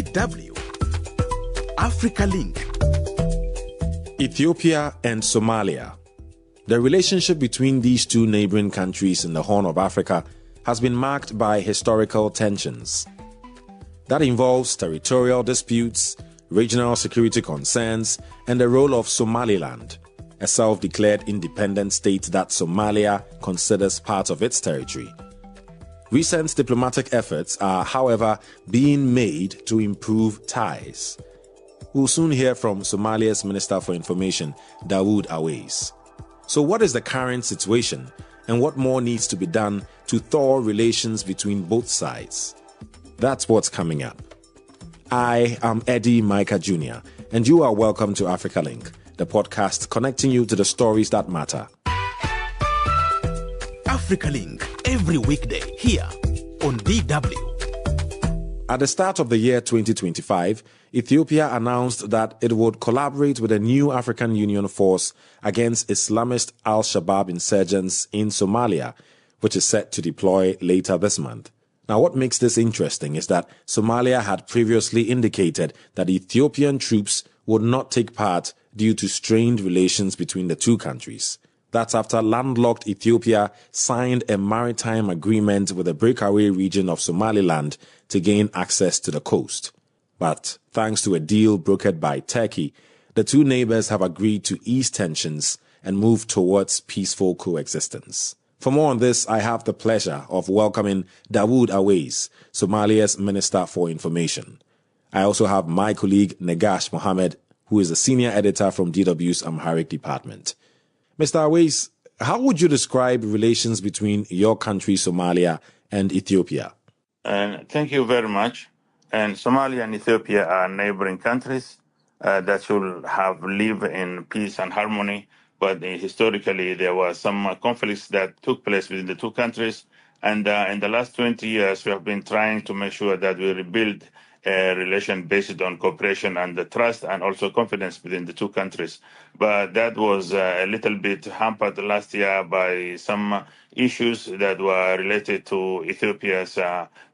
DW Africa Link. Ethiopia and Somalia. The relationship between these two neighboring countries in the Horn of Africa has been marked by historical tensions. That involves territorial disputes, regional security concerns, and the role of Somaliland, a self-declared independent state that Somalia considers part of its territory. Recent diplomatic efforts are, however, being made to improve ties. We'll soon hear from Somalia's Minister for Information, Daud Aweis. So what is the current situation, and what more needs to be done to thaw relations between both sides? That's what's coming up. I am Eddy Micah Jr., and you are welcome to Africa Link, the podcast connecting you to the stories that matter. Africa Link, every weekday here on DW. At the start of the year 2025, Ethiopia announced that it would collaborate with a new African Union force against Islamist Al-Shabaab insurgents in Somalia, which is set to deploy later this month. Now, what makes this interesting is that Somalia had previously indicated that Ethiopian troops would not take part due to strained relations between the two countries. That's after landlocked Ethiopia signed a maritime agreement with the breakaway region of Somaliland to gain access to the coast. But thanks to a deal brokered by Turkey, the two neighbors have agreed to ease tensions and move towards peaceful coexistence. For more on this, I have the pleasure of welcoming Daud Aweis, Somalia's Minister for Information. I also have my colleague Negash Mohammed, who is a senior editor from DW's Amharic department. Mr. Aweis, how would you describe relations between your country, Somalia, and Ethiopia? Thank you very much. And Somalia and Ethiopia are neighboring countries that should have lived in peace and harmony. But historically, there were some conflicts that took place within the two countries. And in the last 20 years, we have been trying to make sure that we rebuild a relation based on cooperation and the trust and also confidence within the two countries. But that was a little bit hampered last year by some issues that were related to Ethiopia's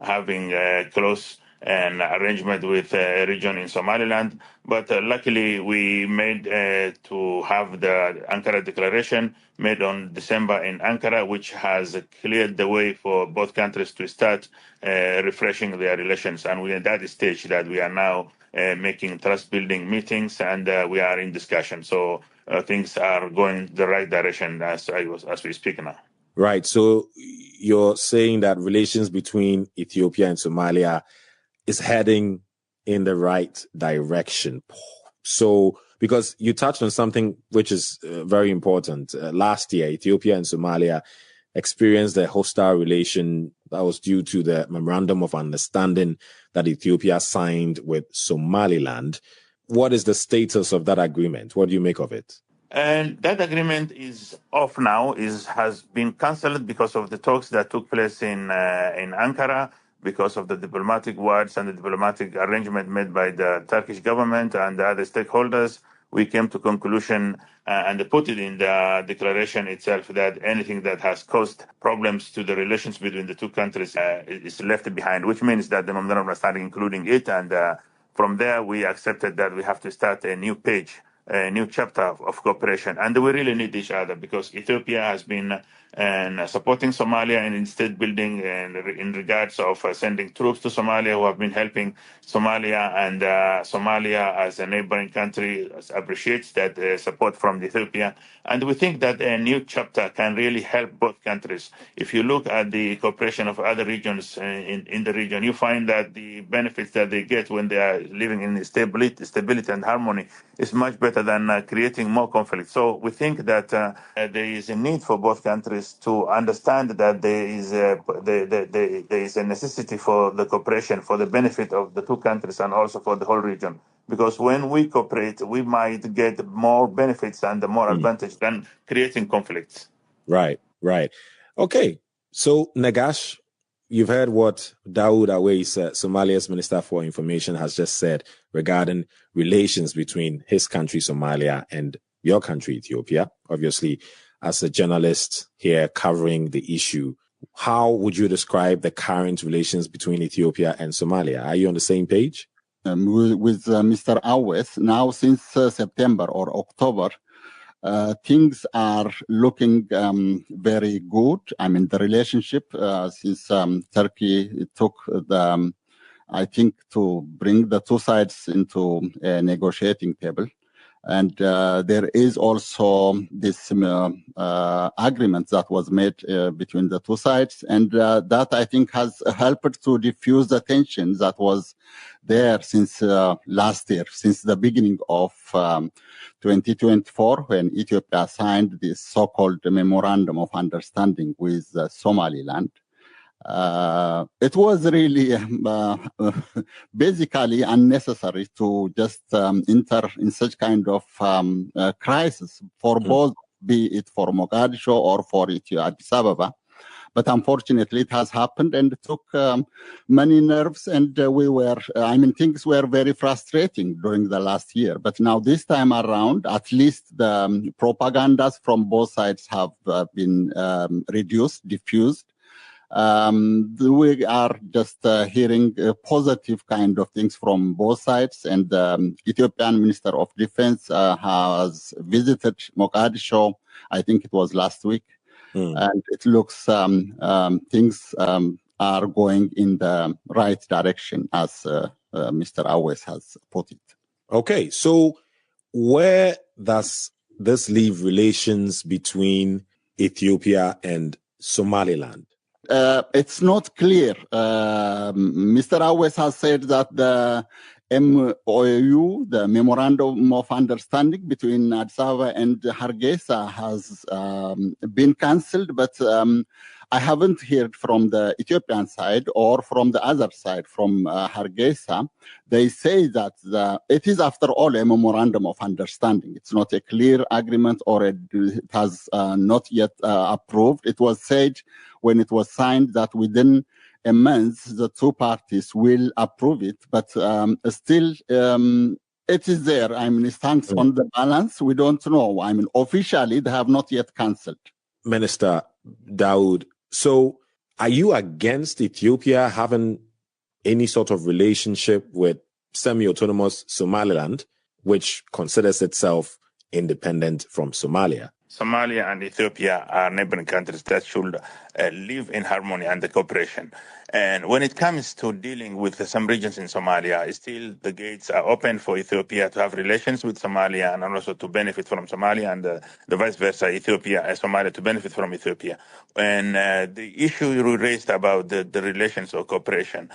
having a close an arrangement with a region in Somaliland. But luckily, we made to have the Ankara Declaration made on December in Ankara, which has cleared the way for both countries to start refreshing their relations. And we're at that stage that we are now making trust-building meetings, and we are in discussion. So things are going the right direction as we speak now. Right. So you're saying that relations between Ethiopia and Somalia is heading in the right direction. So, because you touched on something which is very important. Last year, Ethiopia and Somalia experienced a hostile relation that was due to the memorandum of understanding that Ethiopia signed with Somaliland. What is the status of that agreement? What do you make of it? And that agreement is off now, has been cancelled because of the talks that took place in Ankara, because of the diplomatic words and the diplomatic arrangement made by the Turkish government and the other stakeholders. We came to conclusion and put it in the declaration itself that anything that has caused problems to the relations between the two countries is left behind, which means that the memorandum of understanding, including it, and from there we accepted that we have to start a new page, a new chapter of cooperation. And we really need each other because Ethiopia has been supporting Somalia in state building and in regards of sending troops to Somalia who have been helping Somalia, and Somalia as a neighboring country appreciates that support from Ethiopia. And we think that a new chapter can really help both countries. If you look at the cooperation of other regions in the region, you find that the benefits that they get when they are living in stability and harmony is much better than creating more conflict. So we think that there is a need for both countries to understand that there is a necessity for the cooperation for the benefit of the two countries and also for the whole region. Because when we cooperate, we might get more benefits and more advantage than creating conflicts. Right. Okay. So, Negash, you've heard what Daud Aweis, Somalia's Minister for Information, has just said regarding relations between his country, Somalia, and your country, Ethiopia. Obviously, as a journalist here covering the issue, how would you describe the current relations between Ethiopia and Somalia? Are you on the same page? Mr. Aweis. Now, since September or October, things are looking very good. I mean, the relationship since Turkey took the, I think, to bring the two sides into a negotiating table. And there is also this agreement that was made between the two sides. And that, I think, has helped to diffuse the tension that was there since last year, since the beginning of 2024, when Ethiopia signed this so-called Memorandum of Understanding with Somaliland. It was really basically unnecessary to just enter in such kind of crisis for both, be it for Mogadishu or for Addis Ababa. But unfortunately, it has happened and it took many nerves. And things were very frustrating during the last year. But now this time around, at least the propagandas from both sides have been reduced, diffused. We are just hearing positive kind of things from both sides, and Ethiopian Minister of Defense has visited Mogadishu. I think it was last week, and it looks things are going in the right direction, as Mr. Aweis has put it. Okay, so where does this leave relations between Ethiopia and Somaliland? It's not clear. Mr. Aweis has said that the MOU, the Memorandum of Understanding between Addis Ababa and Hargeisa, has been cancelled, but I haven't heard from the Ethiopian side or from the other side, from Hargeisa. They say that it is, after all, a memorandum of understanding. It's not a clear agreement, or it has not yet approved. It was said when it was signed that within a month, the two parties will approve it. But still, it is there. I mean, it hangs on the balance. We don't know. I mean, officially, they have not yet cancelled. Minister Daud, so are you against Ethiopia having any sort of relationship with semi-autonomous Somaliland, which considers itself independent from Somalia? Somalia and Ethiopia are neighboring countries that should live in harmony and cooperation. And when it comes to dealing with some regions in Somalia, still the gates are open for Ethiopia to have relations with Somalia and also to benefit from Somalia, and the vice versa, Ethiopia and Somalia to benefit from Ethiopia. And the issue you raised about the relations or cooperation,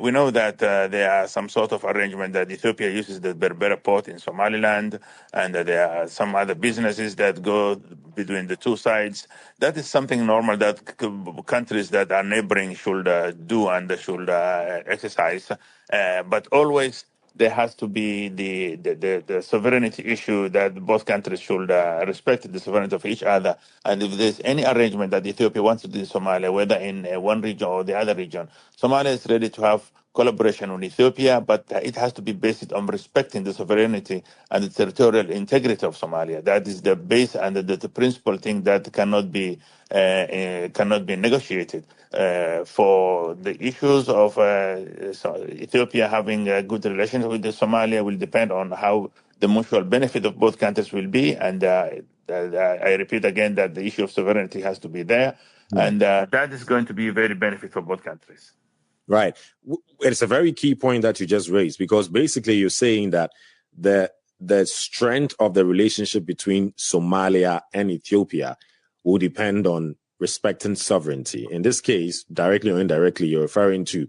we know that there are some sort of arrangement that Ethiopia uses the Berbera port in Somaliland, and there are some other businesses that go between the two sides. That is something normal that countries that are neighboring should do and should exercise. But always there has to be the sovereignty issue, that both countries should respect the sovereignty of each other. And if there's any arrangement that Ethiopia wants to do in Somalia, whether in one region or the other region, Somalia is ready to have collaboration with Ethiopia, but it has to be based on respecting the sovereignty and the territorial integrity of Somalia. That is the base and the principal thing that cannot be negotiated. For the issues of Ethiopia having a good relations with Somalia will depend on how the mutual benefit of both countries will be. And I repeat again that the issue of sovereignty has to be there. And that is going to be a very benefit for both countries. Right. It's a very key point that you just raised, because basically you're saying that the strength of the relationship between Somalia and Ethiopia will depend on respecting sovereignty. In this case, directly or indirectly, you're referring to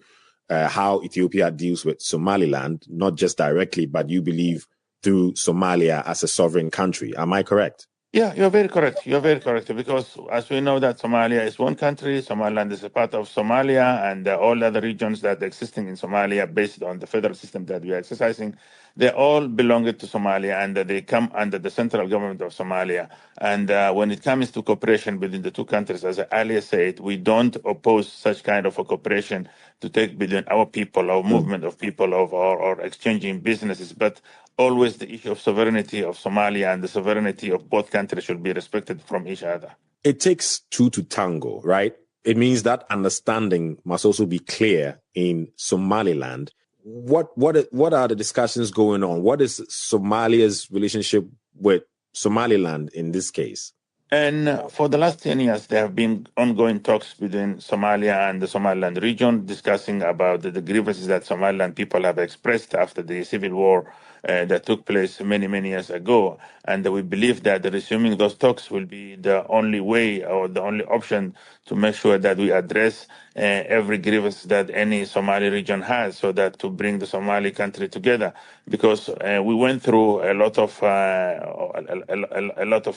how Ethiopia deals with Somaliland, not just directly, but you believe through Somalia as a sovereign country. Am I correct? Yeah, you're very correct. You're very correct, because as we know that Somalia is one country, Somaliland is a part of Somalia, and all other regions that are existing in Somalia based on the federal system that we are exercising, they all belong to Somalia, and they come under the central government of Somalia. And when it comes to cooperation between the two countries, as I earlier said, we don't oppose such kind of a cooperation to take between our people, our movement of people, or exchanging businesses, but always the issue of sovereignty of Somalia and the sovereignty of both countries should be respected from each other. It takes two to tango, right? It means that understanding must also be clear in Somaliland. what are the discussions going on? What is Somalia's relationship with Somaliland in this case? And for the last 10 years, there have been ongoing talks between Somalia and the Somaliland region discussing about the grievances that Somaliland people have expressed after the civil war that took place many, many years ago. And we believe that resuming those talks will be the only way or the only option to make sure that we address every grievance that any Somali region has, so that to bring the Somali country together. Because we went through a lot of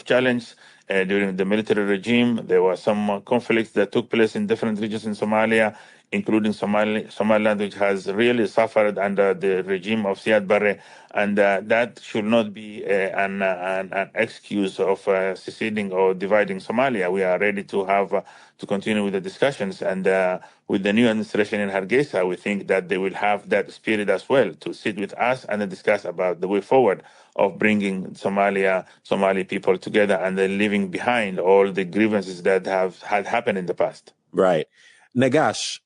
challenge during the military regime. There were some conflicts that took place in different regions in Somalia, including Somaliland, which has really suffered under the regime of Siad Barre, and that should not be an excuse of seceding or dividing Somalia. We are ready to have to continue with the discussions, and with the new administration in Hargeisa, we think that they will have that spirit as well, to sit with us and then discuss about the way forward of bringing Somali people together and then leaving behind all the grievances that had happened in the past. Right. Negash,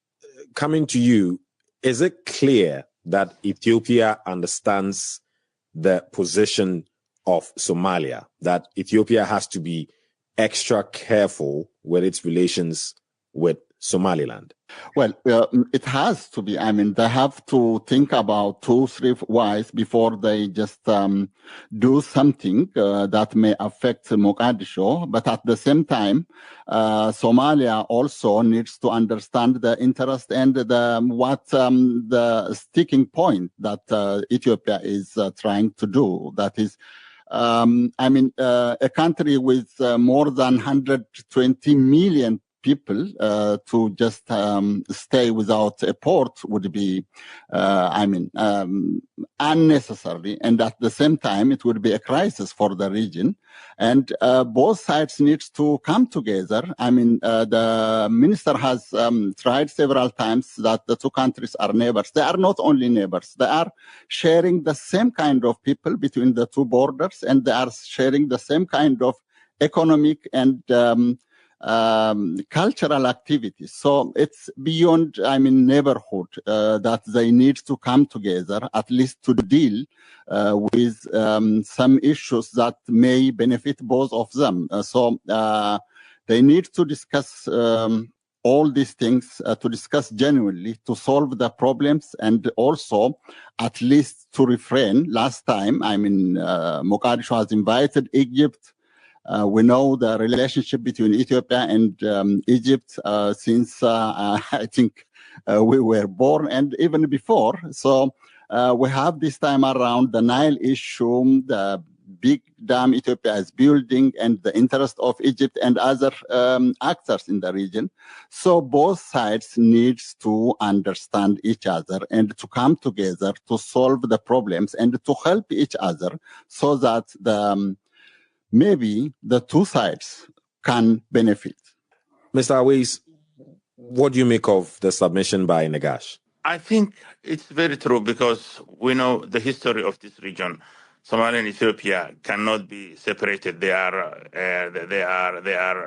coming to you, is it clear that Ethiopia understands the position of Somalia, that Ethiopia has to be extra careful with its relations with Somaliland? Well, it has to be. I mean, they have to think about 2-3 wise before they just do something that may affect Mogadishu. But at the same time, Somalia also needs to understand the interest and the sticking point that Ethiopia is trying to do. That is, a country with more than 120 million people to just stay without a port would be, unnecessary. And at the same time, it would be a crisis for the region. And both sides need to come together. The minister has tried several times that the two countries are neighbors. They are not only neighbors. They are sharing the same kind of people between the two borders, and they are sharing the same kind of economic and cultural activities. So it's beyond, neighborhood, that they need to come together, at least to deal with some issues that may benefit both of them. So they need to discuss all these things, to discuss genuinely, to solve the problems, and also at least to refrain. Last time, Mogadishu has invited Egypt. We know the relationship between Ethiopia and Egypt since I think we were born, and even before. So we have this time around the Nile issue, the big dam Ethiopia is building, and the interest of Egypt and other actors in the region. So both sides needs to understand each other and to come together to solve the problems and to help each other, so that maybe the two sides can benefit. Mr. Aweis, what do you make of the submission by Negash? I think it's very true, because we know the history of this region. Somalia and Ethiopia cannot be separated. They are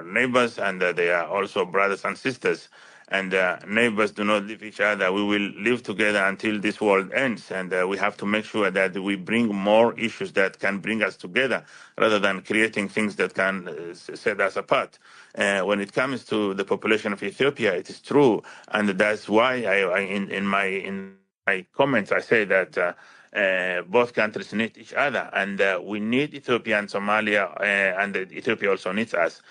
neighbors, and they are also brothers and sisters. And neighbors do not leave each other. We will live together until this world ends. And we have to make sure that we bring more issues that can bring us together, rather than creating things that can set us apart. When it comes to the population of Ethiopia, it is true. And that's why in my comments, I say that both countries need each other, and we need Ethiopia and Somalia, and Ethiopia also needs us.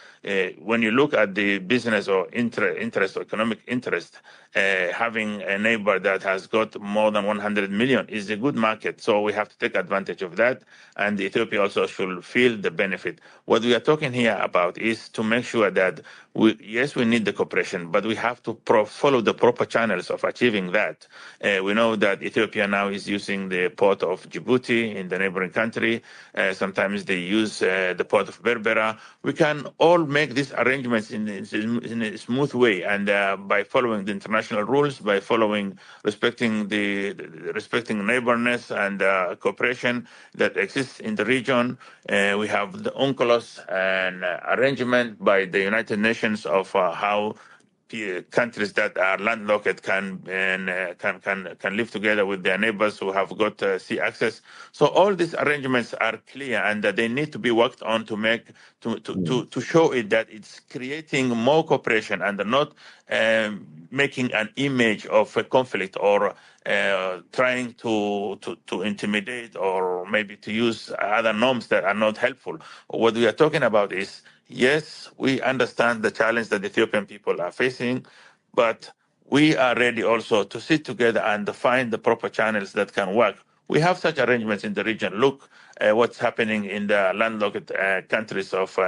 When you look at the business or interest or economic interest, having a neighbor that has got more than 100 million is a good market. So we have to take advantage of that, and Ethiopia also should feel the benefit. What we are talking here about is to make sure that we need the cooperation, but we have to follow the proper channels of achieving that. We know that Ethiopia now is using the port of Djibouti in the neighboring country. Sometimes they use the port of Berbera. We can all make these arrangements in a smooth way, and by following the international rules, by respecting neighborness and cooperation that exists in the region. We have the UNCLOS and arrangement by the United Nations of how countries that are landlocked can live together with their neighbors who have got sea access. So all these arrangements are clear, and they need to be worked on to make to show it that it's creating more cooperation and not making an image of a conflict or trying to intimidate or maybe to use other norms that are not helpful. What we are talking about is, yes, we understand the challenge that the Ethiopian people are facing, but we are ready also to sit together and find the proper channels that can work. We have such arrangements in the region. Look what's happening in the landlocked countries of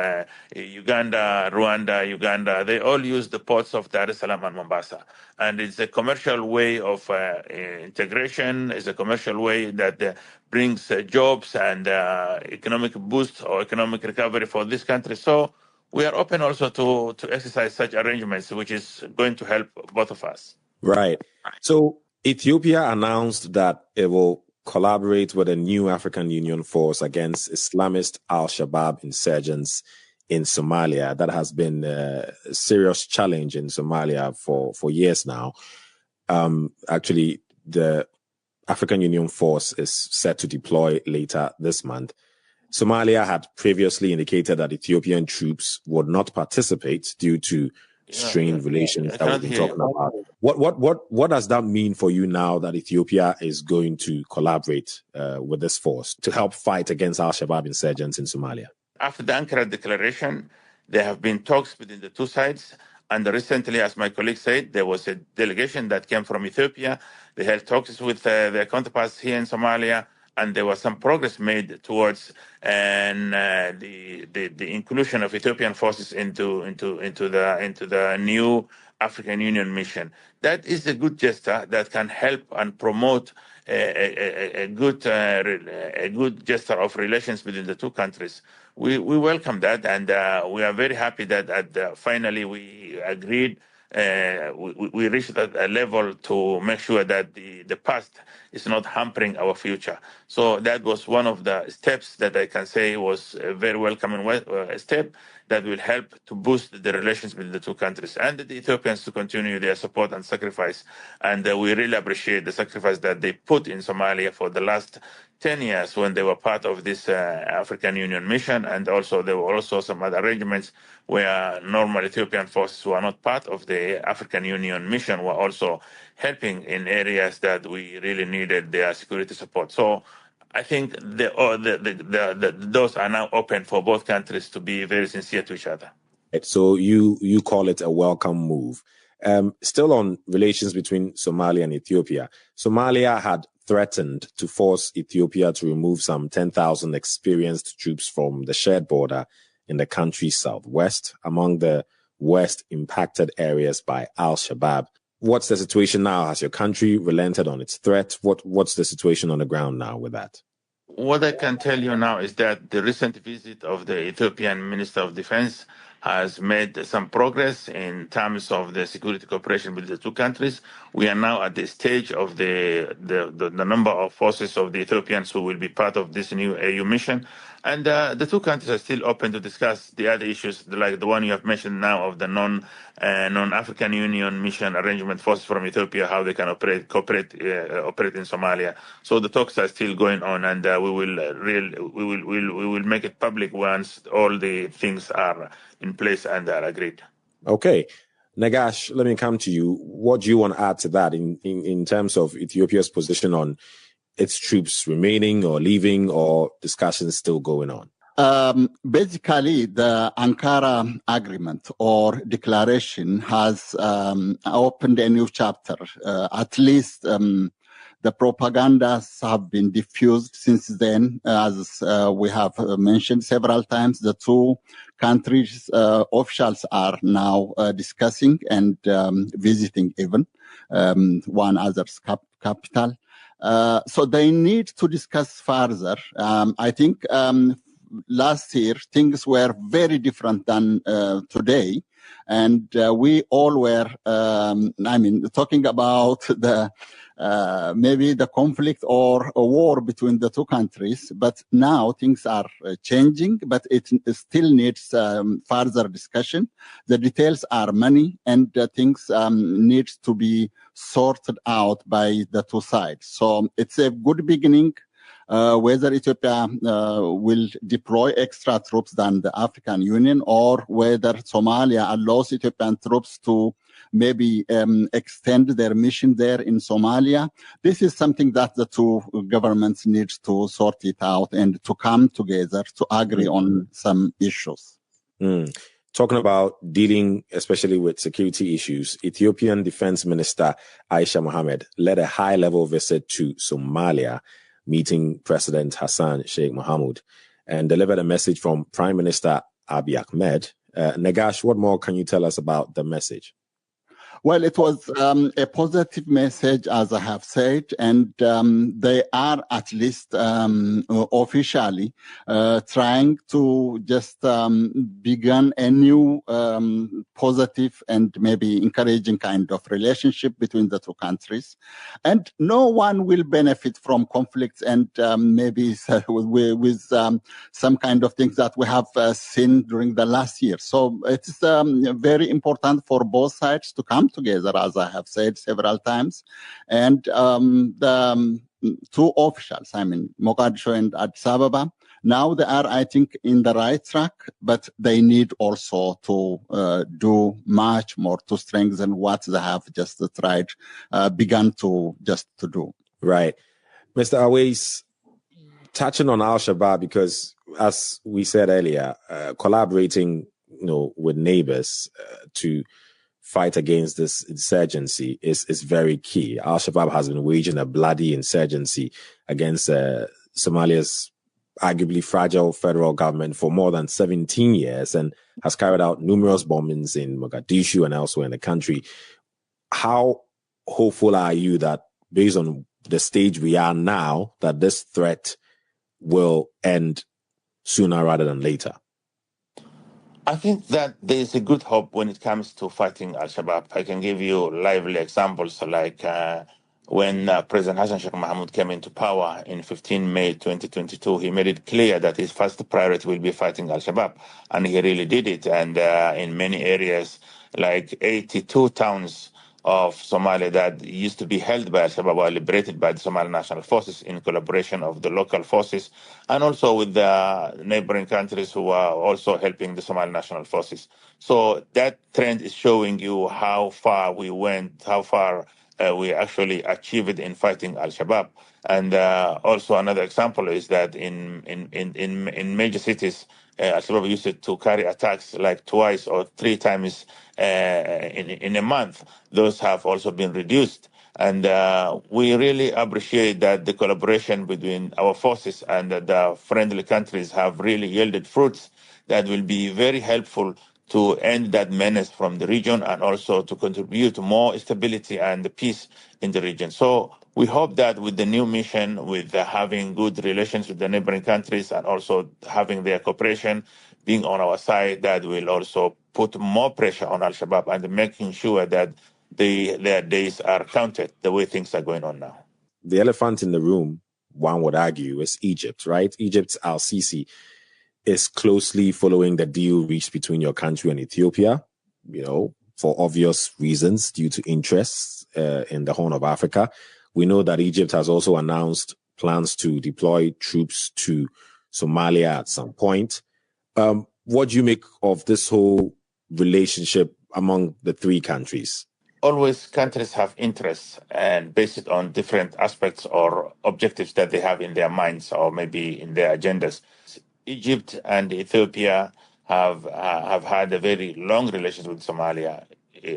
Uganda, Rwanda, Uganda. They all use the ports of Dar es Salaam and Mombasa. And it's a commercial way of integration. It's a commercial way that brings jobs and economic boost or economic recovery for this country. So we are open also to exercise such arrangements, which is going to help both of us. Right. So Ethiopia announced that it will collaborate with a new African Union force against Islamist Al-Shabaab insurgents in Somalia. That has been a serious challenge in Somalia for years now. Actually, the African Union force is set to deploy later this month. Somalia had previously indicated that Ethiopian troops would not participate due to strained relations that we've been talking about. What does that mean for you now that Ethiopia is going to collaborate with this force to help fight against Al-Shabaab insurgents in Somalia? After the Ankara declaration, there have been talks between the two sides. And recently, as my colleague said, there was a delegation that came from Ethiopia. They held talks with their counterparts here in Somalia, and there was some progress made towards the inclusion of Ethiopian forces into the new African Union mission. That is a good gesture that can help and promote a good gesture of relations between the two countries. We welcome that, and we are very happy that finally we agreed. We reached a level to make sure that the past is not hampering our future. So that was one of the steps that I can say was a very welcoming step that will help to boost the relations between the two countries and the Ethiopians to continue their support and sacrifice. And we really appreciate the sacrifice that they put in Somalia for the last 10 years when they were part of this African Union mission. And also there were also some other arrangements where normal Ethiopian forces who are not part of the African Union mission were also helping in areas that we really needed their security support. So I think the doors are now open for both countries to be very sincere to each other. So you call it a welcome move. Still on relations between Somalia and Ethiopia, Somalia had threatened to force Ethiopia to remove some 10,000 experienced troops from the shared border in the country's southwest, among the worst impacted areas by Al-Shabaab. What's the situation now? Has your country relented on its threat? What's the situation on the ground now with that? What I can tell you now is that the recent visit of the Ethiopian Minister of Defense has made some progress in terms of the security cooperation with the two countries. We are now at the stage of the number of forces of the Ethiopians who will be part of this new AU mission. And the two countries are still open to discuss the other issues, like the one you have mentioned now of the non-African Union mission arrangement forces from Ethiopia, how they can operate in Somalia. So the talks are still going on, and we will make it public once all the things are in place and are agreed. Okay. Negash, let me come to you. What do you want to add to that in terms of Ethiopia's position on its troops remaining or leaving, or discussions still going on? Basically, the Ankara agreement or declaration has opened a new chapter. At least the propagandas have been diffused since then. As we have mentioned several times, the two countries' officials are now discussing and visiting even one other's capital. So they need to discuss further. I think last year things were very different than today. And we all were, talking about the maybe the conflict or a war between the two countries. But now things are changing, but it still needs further discussion. The details are many, and things needs to be sorted out by the two sides. So it's a good beginning. Whether Ethiopia will deploy extra troops than the African Union, or whether Somalia allows Ethiopian troops to maybe extend their mission there in Somalia. This is something that the two governments need to sort it out and to come together to agree on some issues. Talking about dealing especially with security issues, Ethiopian Defense Minister Mohammed led a high-level visit to Somalia, meeting President Hassan Sheikh Mohamud, and delivered a message from Prime Minister Abiy Ahmed. Negash, what more can you tell us about the message? Well, it was a positive message, as I have said, and they are at least officially trying to just begin a new positive and maybe encouraging kind of relationship between the two countries. And no one will benefit from conflicts and maybe with some kind of things that we have seen during the last year. So it's very important for both sides to come together, as I have said several times. And the two officials, Mogadishu and Addis Ababa, now they are, I think, in the right track, but they need also to do much more to strengthen what they have just begun to do. Right. Mr. Aweis, touching on Al-Shabaab, because as we said earlier, collaborating, with neighbors to fight against this insurgency is very key. Al-Shabaab has been waging a bloody insurgency against Somalia's arguably fragile federal government for more than 17 years and has carried out numerous bombings in Mogadishu and elsewhere in the country. How hopeful are you that, based on the stage we are now, that this threat will end sooner rather than later? I think that there is a good hope when it comes to fighting Al-Shabaab. I can give you lively examples, like when President Hassan Sheikh Mohamud came into power in 15 May 2022, he made it clear that his first priority will be fighting Al-Shabaab, and he really did it. And in many areas, like 82 towns of Somalia that used to be held by Al-Shabaab were liberated by the Somali National Forces in collaboration of the local forces and also with the neighboring countries who are also helping the Somali National Forces. So that trend is showing you how far we went, how far we actually achieved in fighting Al-Shabaab. And also another example is that in major cities, Al-Shabaab used to carry attacks like twice or three times in a month. Those have also been reduced. And we really appreciate that the collaboration between our forces and the friendly countries have really yielded fruits that will be very helpful to end that menace from the region and also to contribute to more stability and peace in the region. So we hope that with the new mission, with having good relations with the neighboring countries and also having their cooperation being on our side, that will also put more pressure on Al-Shabaab and making sure that their days are counted the way things are going on now. The elephant in the room, one would argue, is Egypt, right? Egypt's Al-Sisi is closely following the deal reached between your country and Ethiopia, for obvious reasons due to interests in the Horn of Africa. We know that Egypt has also announced plans to deploy troops to Somalia at some point. What do you make of this whole relationship among the three countries? Always countries have interests and based on different aspects or objectives that they have in their minds or maybe in their agendas. Egypt and Ethiopia have had a very long relationship with Somalia.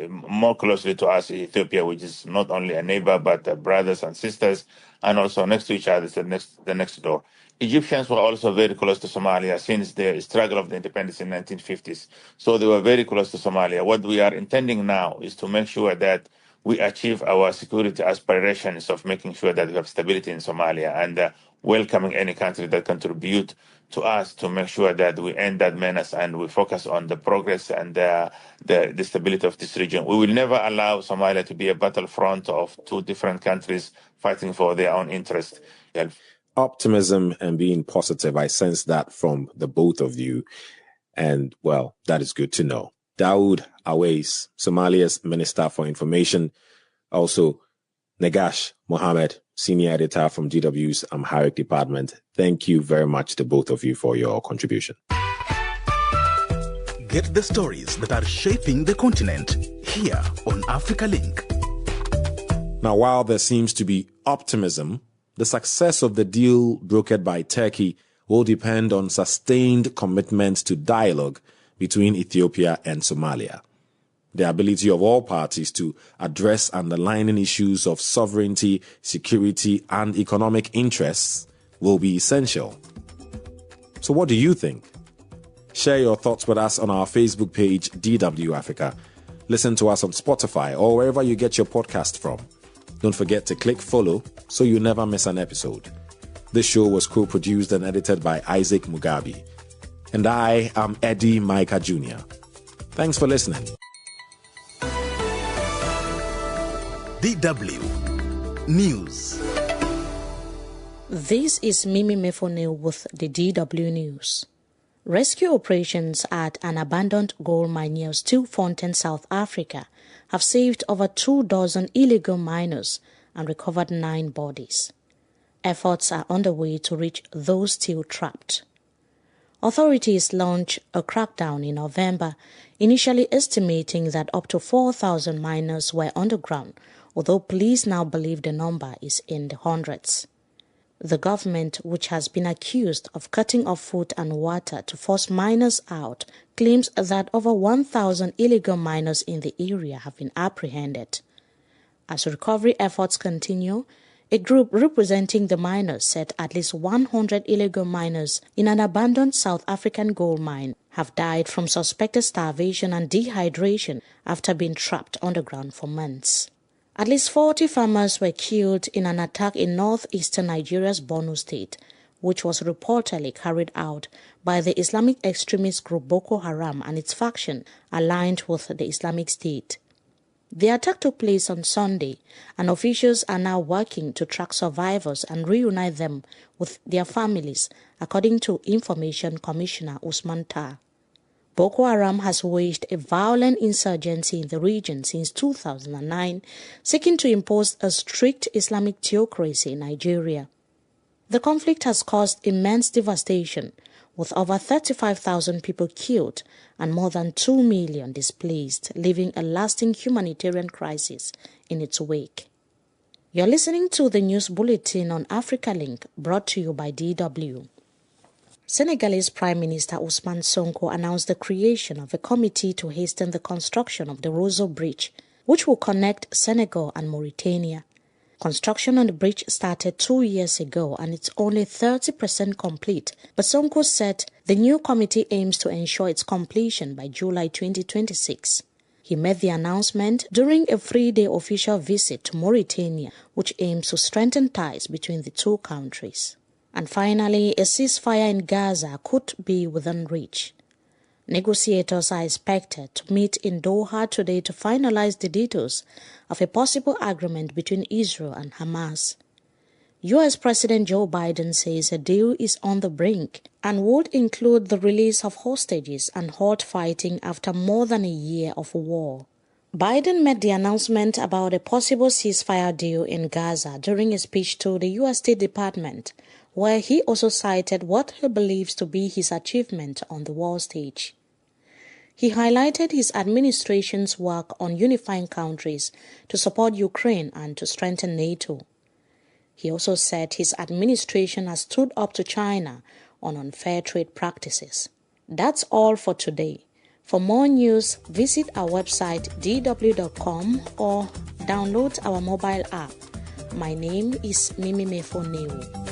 More closely to us, Ethiopia, which is not only a neighbor but brothers and sisters, and also next to each other, the next door. Egyptians were also very close to Somalia since the struggle of the independence in 1950s. So they were very close to Somalia. What we are intending now is to make sure that we achieve our security aspirations of making sure that we have stability in Somalia and welcoming any country that contribute to us to make sure that we end that menace and we focus on the progress and the stability of this region. We will never allow Somalia to be a battlefront of two different countries fighting for their own interest. Yeah. Optimism and being positive, I sense that from the both of you. And, well, that is good to know. Daud, Aweis, Somalia's Minister for Information. Also, Negash, Mohammed, Senior Editor from DW's Amharic Department. Thank you very much to both of you for your contribution. Get the stories that are shaping the continent here on Africa Link. Now, while there seems to be optimism, the success of the deal brokered by Turkey will depend on sustained commitment to dialogue between Ethiopia and Somalia. The ability of all parties to address underlying issues of sovereignty, security, and economic interests will be essential. So what do you think? Share your thoughts with us on our Facebook page, DW Africa. Listen to us on Spotify or wherever you get your podcast from. Don't forget to click follow so you never miss an episode. This show was co-produced and edited by Isaac Mugabe. And I am Eddy Micah Jr. Thanks for listening. DW News. This is Mimi Mefone with the DW News. Rescue operations at an abandoned gold mine near Stilfontein, South Africa, have saved over 24 illegal miners and recovered 9 bodies. Efforts are underway to reach those still trapped. Authorities launched a crackdown in November, initially estimating that up to 4,000 miners were underground, although police now believe the number is in the hundreds. The government, which has been accused of cutting off food and water to force miners out, claims that over 1,000 illegal miners in the area have been apprehended. As recovery efforts continue, a group representing the miners said at least 100 illegal miners in an abandoned South African gold mine have died from suspected starvation and dehydration after being trapped underground for months. At least 40 farmers were killed in an attack in northeastern Nigeria's Borno state, which was reportedly carried out by the Islamic extremist group Boko Haram and its faction aligned with the Islamic State. The attack took place on Sunday, and officials are now working to track survivors and reunite them with their families, according to Information Commissioner Usman Tar. Boko Haram has waged a violent insurgency in the region since 2009, seeking to impose a strict Islamic theocracy in Nigeria. The conflict has caused immense devastation, with over 35,000 people killed and more than 2 million displaced, leaving a lasting humanitarian crisis in its wake. You're listening to the news bulletin on Africa Link, brought to you by DW. Senegalese Prime Minister Ousmane Sonko announced the creation of a committee to hasten the construction of the Roseau Bridge, which will connect Senegal and Mauritania. Construction on the bridge started 2 years ago and it's only 30% complete, but Sonko said the new committee aims to ensure its completion by July 2026. He made the announcement during a 3-day official visit to Mauritania, which aims to strengthen ties between the two countries. And finally, a ceasefire in Gaza could be within reach. Negotiators are expected to meet in Doha today to finalize the details of a possible agreement between Israel and Hamas. U.S. President Joe Biden says a deal is on the brink and would include the release of hostages and halt fighting after more than a year of war. Biden made the announcement about a possible ceasefire deal in Gaza during a speech to the U.S. State Department, where he also cited what he believes to be his achievement on the war stage. He highlighted his administration's work on unifying countries to support Ukraine and to strengthen NATO. He also said his administration has stood up to China on unfair trade practices. That's all for today. For more news, visit our website dw.com or download our mobile app. My name is Mimi Mefoneu.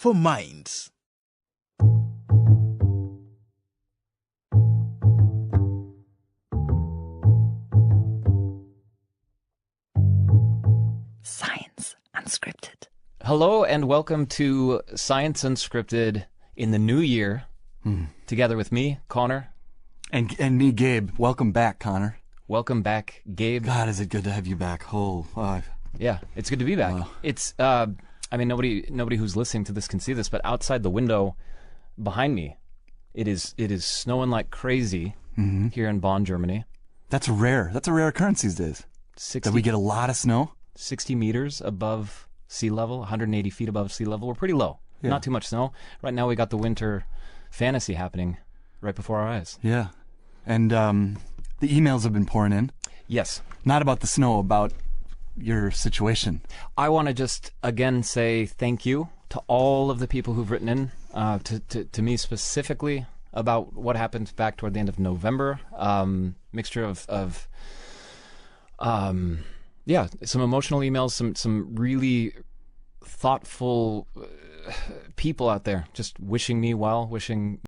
for minds. Science Unscripted. Hello and welcome to Science Unscripted in the new year, together with me, Connor. And me, Gabe. Welcome back, Connor. Welcome back, Gabe. God, is it good to have you back. Yeah, it's good to be back. It's, I mean, nobody who's listening to this can see this, but outside the window behind me, it is snowing like crazy here in Bonn, Germany. That's rare. That's a rare occurrence these days. That we get a lot of snow. 60 meters above sea level, 180 feet above sea level. We're pretty low. Yeah. Not too much snow. Right now we got the winter fantasy happening right before our eyes. Yeah. And the emails have been pouring in. Yes. Not about the snow, about your situation. I want to just again say thank you to all of the people who've written in, to me specifically, about what happened back toward the end of November. Mixture of some emotional emails, some really thoughtful people out there just wishing me well, wishing